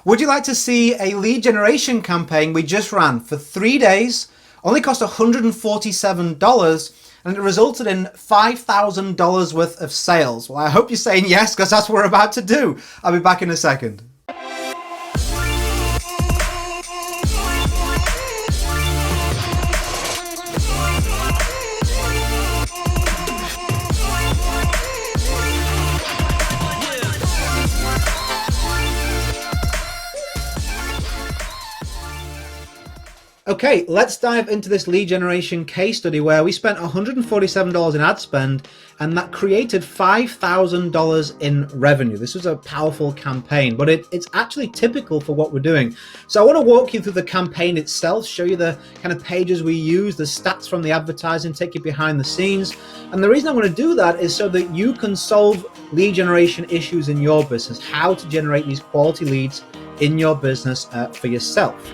Would you like to see a lead generation campaign we just ran for 3 days, only cost $147, and it resulted in $5,000 worth of sales? Well, I hope you're saying yes, because that's what we're about to do. I'll be back in a second. Okay, let's dive into this lead generation case study where we spent $147 in ad spend and that created $5,000 in revenue. This was a powerful campaign, but it's actually typical for what we're doing. So I want to walk you through the campaign itself, show you the kind of pages we use, the stats from the advertising, take you behind the scenes. And the reason I want to do that is so that you can solve lead generation issues in your business, how to generate these quality leads in your business for yourself.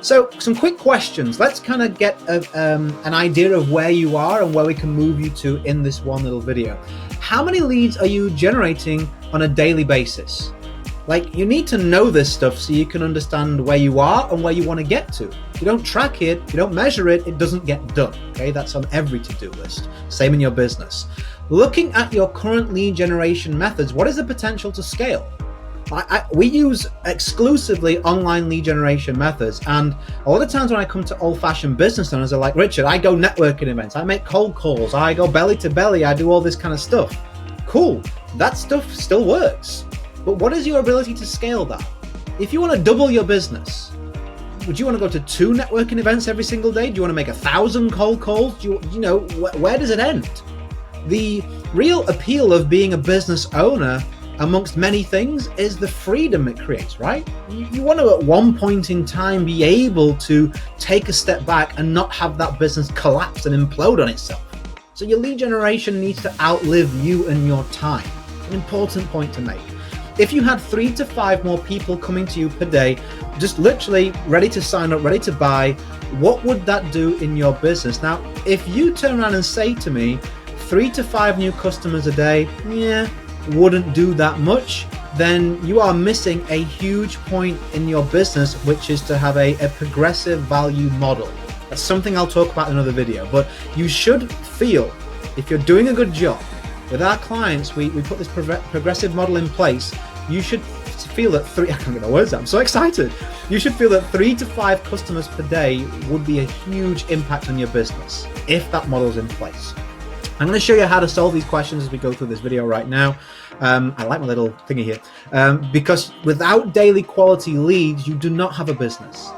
So some quick questions. Let's kind of get an idea of where you are and where we can move you to in this one little video. How many leads are you generating on a daily basis? Like, you need to know this stuff so you can understand where you are and where you want to get to. If you don't track it, if you don't measure it, it doesn't get done. Okay, that's on every to-do list. Same in your business. Looking at your current lead generation methods, what is the potential to scale? We use exclusively online lead generation methods, and a lot of times when I come to old-fashioned business owners, they're like, Richard, I go networking events, I make cold calls, I go belly to belly, I do all this kind of stuff. Cool, that stuff still works, but what is your ability to scale that? If you want to double your business, would you want to go to 2 networking events every single day? Do you want to make 1,000 cold calls? Do you know, where does it end? The real appeal of being a business owner, amongst many things, is the freedom it creates, right? You want to at one point in time be able to take a step back and not have that business collapse and implode on itself. So your lead generation needs to outlive you and your time. An important point to make. If you had 3 to 5 more people coming to you per day, just literally ready to sign up, ready to buy, what would that do in your business? Now, if you turn around and say to me, 3 to 5 new customers a day, wouldn't do that much, then you are missing a huge point in your business, which is to have a progressive value model. That's something I'll talk about in another video, but you should feel, if you're doing a good job with our clients, we put this progressive model in place, you should feel that I can't get my words out, I'm so excited. You should feel that 3 to 5 customers per day would be a huge impact on your business if that model's in place. I'm going to show you how to solve these questions as we go through this video right now. I like my little thingy here, because without daily quality leads, you do not have a business.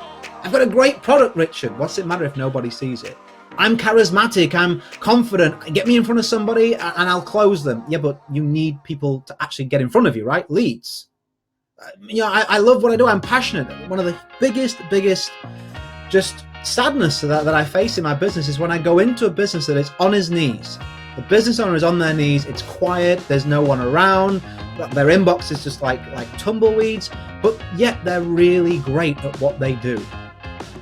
I've got a great product, Richard. What's it matter if nobody sees it? I'm charismatic, I'm confident. Get me in front of somebody and I'll close them. Yeah, but you need people to actually get in front of you, right? Leads. I love what I do. I'm passionate. One of the biggest just sadness that I face in my business is when I go into a business that is on his knees. The business owner is on their knees, it's quiet, there's no one around, their inbox is just like tumbleweeds, but yet they're really great at what they do.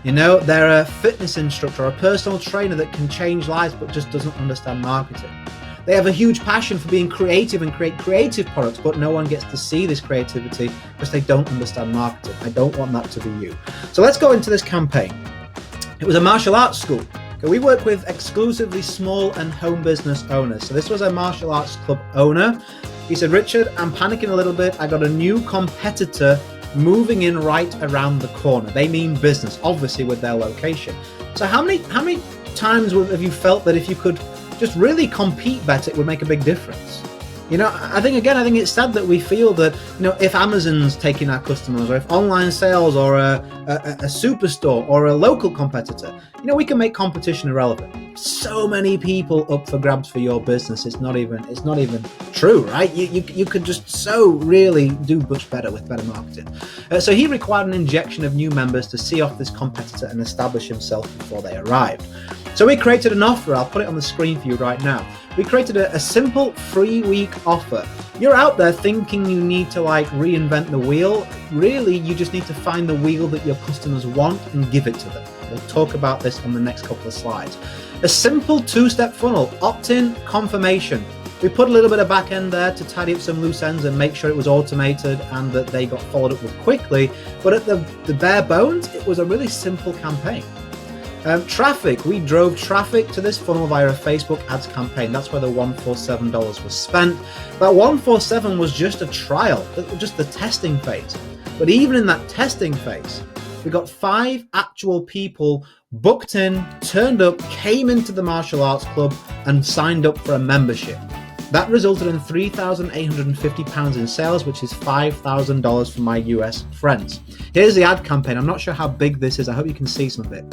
You know, they're a fitness instructor or a personal trainer that can change lives but just doesn't understand marketing. They have a huge passion for being creative and create creative products, but no one gets to see this creativity because they don't understand marketing. I don't want that to be you. So let's go into this campaign. It was a martial arts school. Okay, we work with exclusively small and home business owners. So this was a martial arts club owner. He said, Richard, I'm panicking a little bit. I got a new competitor moving in right around the corner. They mean business, obviously, with their location. So how many times have you felt that if you could just really compete better, it would make a big difference? You know, I think it's sad that we feel that, you know, if Amazon's taking our customers, or if online sales, or a superstore, or a local competitor, you know, we can make competition irrelevant. So many people up for grabs for your business. It's not even true, right? You could just so really do much better with better marketing. So he required an injection of new members to see off this competitor and establish himself before they arrived. So we created an offer. I'll put it on the screen for you right now. We created a simple 3-week offer. You're out there thinking you need to like reinvent the wheel. Really, you just need to find the wheel that your customers want and give it to them. We'll talk about this on the next couple of slides. A simple 2-step funnel, opt-in, confirmation. We put a little bit of back end there to tidy up some loose ends and make sure it was automated and that they got followed up with quickly. But at the bare bones, it was a really simple campaign. Traffic, we drove traffic to this funnel via a Facebook ads campaign. That's where the $147 was spent. That $147 was just a trial, just the testing phase. But even in that testing phase, we got 5 actual people booked in, turned up, came into the martial arts club and signed up for a membership. That resulted in £3,850 in sales, which is $5,000 for my US friends. Here's the ad campaign. I'm not sure how big this is. I hope you can see some of it.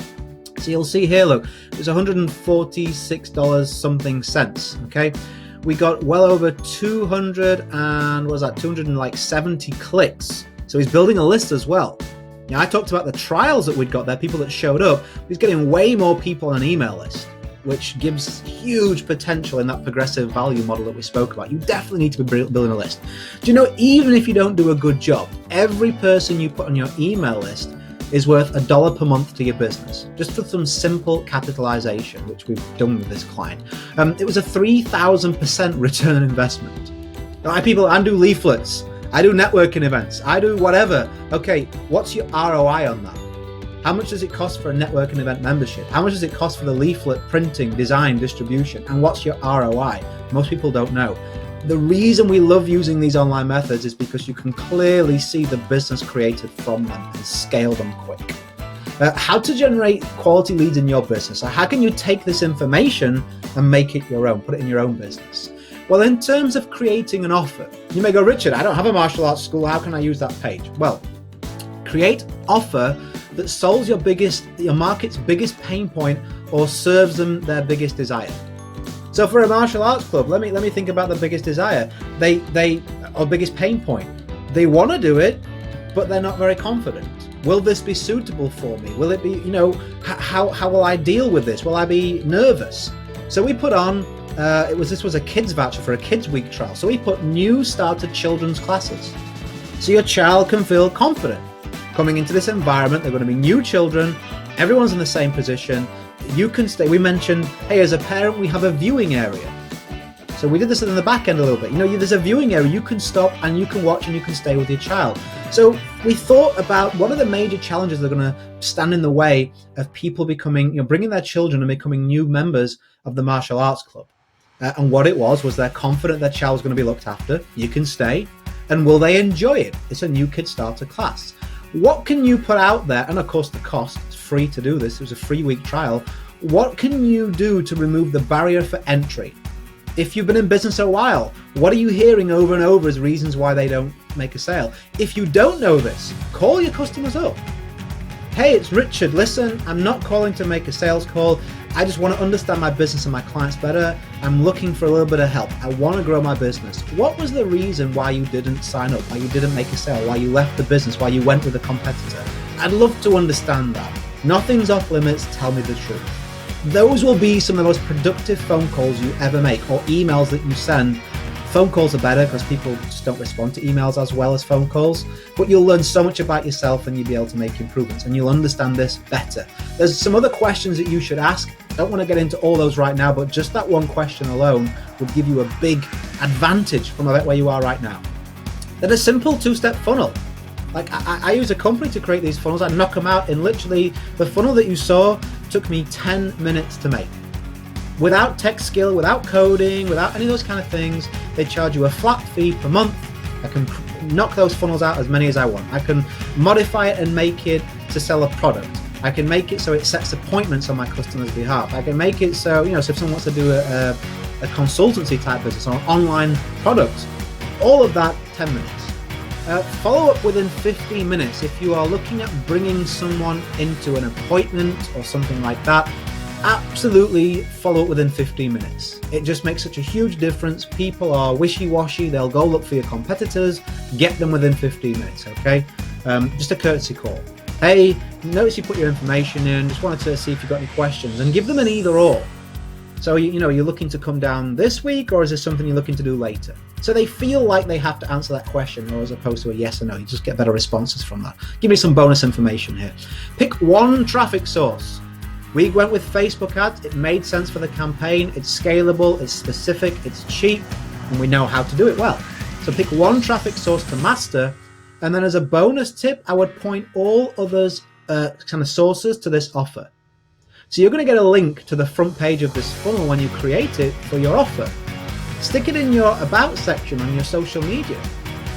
So you'll see here, look, it's $146 something cents, okay? We got well over 270 clicks. So he's building a list as well. Now, I talked about the trials that we'd got there, people that showed up. He's getting way more people on an email list, which gives huge potential in that progressive value model that we spoke about. You definitely need to be building a list. Do you know, even if you don't do a good job, every person you put on your email list is worth $1 per month to your business, just for some simple capitalization, which we've done with this client. It was a 3,000% return on investment. I do leaflets, I do networking events, I do whatever. Okay, what's your ROI on that? How much does it cost for a networking event membership? How much does it cost for the leaflet printing, design, distribution? And what's your ROI? Most people don't know. The reason we love using these online methods is because you can clearly see the business created from them and scale them quick. How to generate quality leads in your business? How can you take this information and make it your own, put it in your own business? Well, in terms of creating an offer, you may go, Richard, I don't have a martial arts school. How can I use that page? Well, create offer that solves your market's biggest pain point or serves them their biggest desire. So for a martial arts club, let me think about the biggest desire. Or biggest pain point. They want to do it, but they're not very confident. Will this be suitable for me? Will it be, how will I deal with this? Will I be nervous? So we put on, this was a kids voucher for a kids week trial. So we put new started children's classes. So your child can feel confident coming into this environment. They're going to be new children. Everyone's in the same position. You can stay. We mentioned, hey, as a parent, we have a viewing area. So we did this in the back end a little bit. There's a viewing area. You can stop and you can watch and you can stay with your child. So we thought about what are the major challenges that are going to stand in the way of people becoming, bringing their children and becoming new members of the martial arts club. And what it was they're confident their child is going to be looked after. You can stay. And will they enjoy it? It's a new kid starter class. What can you put out there? And of course, the cost, it's free to do this. It was a 3-week trial. What can you do to remove the barrier for entry? If you've been in business a while, what are you hearing over and over as reasons why they don't make a sale? If you don't know this, call your customers up. Hey, it's Richard. Listen, I'm not calling to make a sales call. I just want to understand my business and my clients better. I'm looking for a little bit of help. I want to grow my business. What was the reason why you didn't sign up, why you didn't make a sale, why you left the business, why you went with a competitor? I'd love to understand that. Nothing's off limits. Tell me the truth. Those will be some of the most productive phone calls you ever make, or emails that you send. Phone calls are better because people just don't respond to emails as well as phone calls, but you'll learn so much about yourself and you'll be able to make improvements and you'll understand this better. There's some other questions that you should ask. I don't want to get into all those right now, but just that one question alone would give you a big advantage from where you are right now. Then a simple 2-step funnel. Like I use a company to create these funnels. I knock them out in literally, the funnel that you saw took me 10 minutes to make. Without tech skill, without coding, without any of those kind of things, they charge you a flat fee per month. I can knock those funnels out as many as I want. I can modify it and make it to sell a product. I can make it so it sets appointments on my customer's behalf. I can make it so, so if someone wants to do a consultancy type business or an online product, all of that 10 minutes. Follow up within 15 minutes. If you are looking at bringing someone into an appointment or something like that, absolutely follow up within 15 minutes. It just makes such a huge difference. People are wishy-washy. They'll go look for your competitors. Get them within 15 minutes, okay? Just a courtesy call. Hey, notice you put your information in. Just wanted to see if you've got any questions, and give them an either or. So, you're looking to come down this week, or is this something you're looking to do later? So they feel like they have to answer that question, or as opposed to a yes or no. You just get better responses from that. Give me some bonus information here. Pick one traffic source. We went with Facebook ads. It made sense for the campaign. It's scalable, it's specific, it's cheap, and we know how to do it well. So pick one traffic source to master, and then as a bonus tip, I would point all others kind of sources to this offer. So you're going to get a link to the front page of this funnel when you create it for your offer. Stick it in your about section on your social media.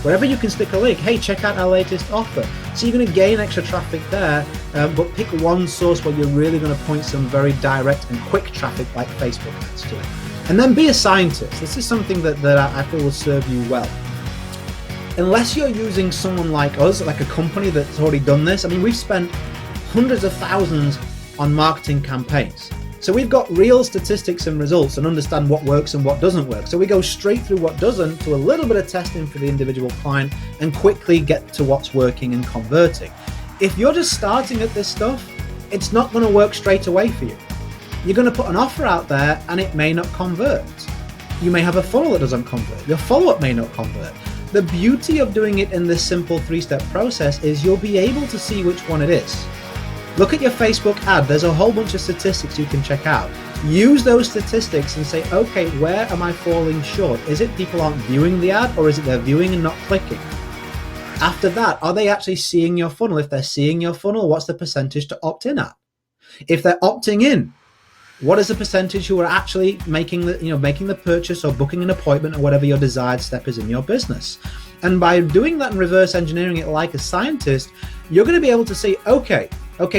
Wherever you can stick a link, hey, check out our latest offer. So you're going to gain extra traffic there, but pick one source where you're really going to point some very direct and quick traffic like Facebook ads to it. And then be a scientist. This is something that I feel will serve you well. Unless you're using someone like us, like a company that's already done this, I mean, we've spent hundreds of thousands on marketing campaigns. So we've got real statistics and results and understand what works and what doesn't work. So we go straight through what doesn't to a little bit of testing for the individual client and quickly get to what's working and converting. If you're just starting at this stuff, it's not going to work straight away for you. You're going to put an offer out there and it may not convert. You may have a funnel that doesn't convert. Your follow-up may not convert. The beauty of doing it in this simple 3-step process is you'll be able to see which one it is. Look at your Facebook ad. There's a whole bunch of statistics you can check out. Use those statistics and say, okay, where am I falling short? Is it people aren't viewing the ad, or is it they're viewing and not clicking? After that, are they actually seeing your funnel? If they're seeing your funnel, what's the percentage to opt in at? If they're opting in, what is the percentage who are actually making the purchase or booking an appointment or whatever your desired step is in your business? And by doing that and reverse engineering it like a scientist, you're going to be able to say, okay,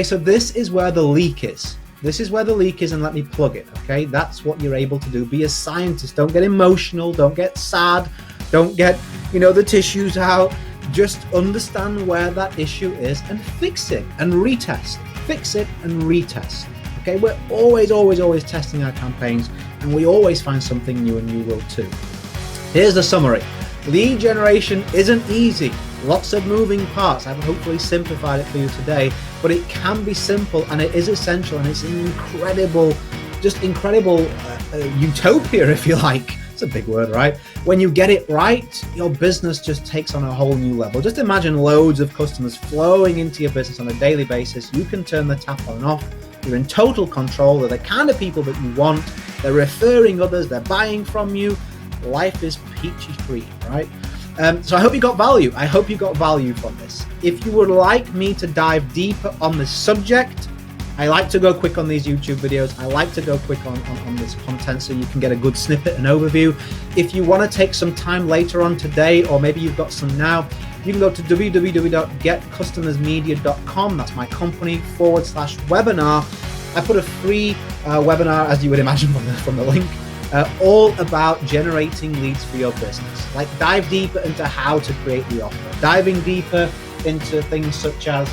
so this is where the leak is. This is where the leak is, and let me plug it. Okay, that's what you're able to do. Be a scientist. Don't get emotional. Don't get sad. Don't get, the tissues out. Just understand where that issue is and fix it and retest. Fix it and retest. Okay, we're always testing our campaigns, and we always find something new, and you will too. Here's the summary. Lead generation isn't easy. Lots of moving parts. I've hopefully simplified it for you today, but it can be simple, and it is essential, and it's an incredible utopia, if you like. It's a big word, right? When you get it right, your business just takes on a whole new level. Just imagine loads of customers flowing into your business on a daily basis. You can turn the tap on and off. You're in total control. They're the kind of people that you want. They're referring others. They're buying from you. Life is peachy green, right? So I hope you got value. I hope you got value from this. If you would like me to dive deeper on this subject, I like to go quick on these YouTube videos. I like to go quick on this content so you can get a good snippet and overview. If you want to take some time later on today, or maybe you've got some now, you can go to www.getcustomersmedia.com. That's my company /webinar. I put a free webinar, as you would imagine from the link, all about generating leads for your business. Like, dive deeper into how to create the offer, diving deeper into things such as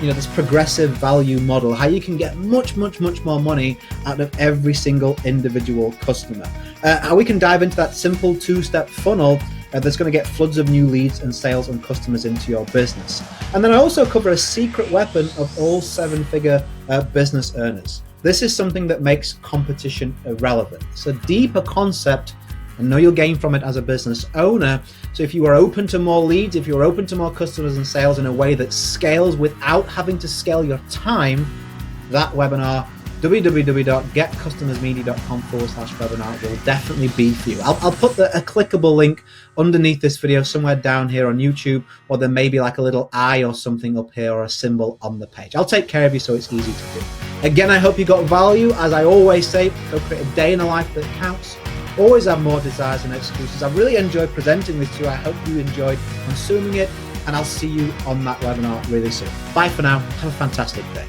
this progressive value model, how you can get much more money out of every single individual customer, how we can dive into that simple 2-step funnel that's going to get floods of new leads and sales and customers into your business. And then I also cover a secret weapon of all 7-figure business earners. This is something that makes competition irrelevant. It's a deeper concept, and know you'll gain from it as a business owner. So if you are open to more leads, if you're open to more customers and sales in a way that scales without having to scale your time, that webinar, www.getcustomersmedia.com /webinar, will definitely be for you. I'll put a clickable link underneath this video somewhere down here on YouTube, or there may be like a little eye or something up here, or a symbol on the page. I'll take care of you so it's easy to do. Again, I hope you got value. As I always say, go create a day in a life that counts. Always have more desires and excuses. I've really enjoyed presenting this to you. I hope you enjoyed consuming it, and I'll see you on that webinar really soon. Bye for now. Have a fantastic day.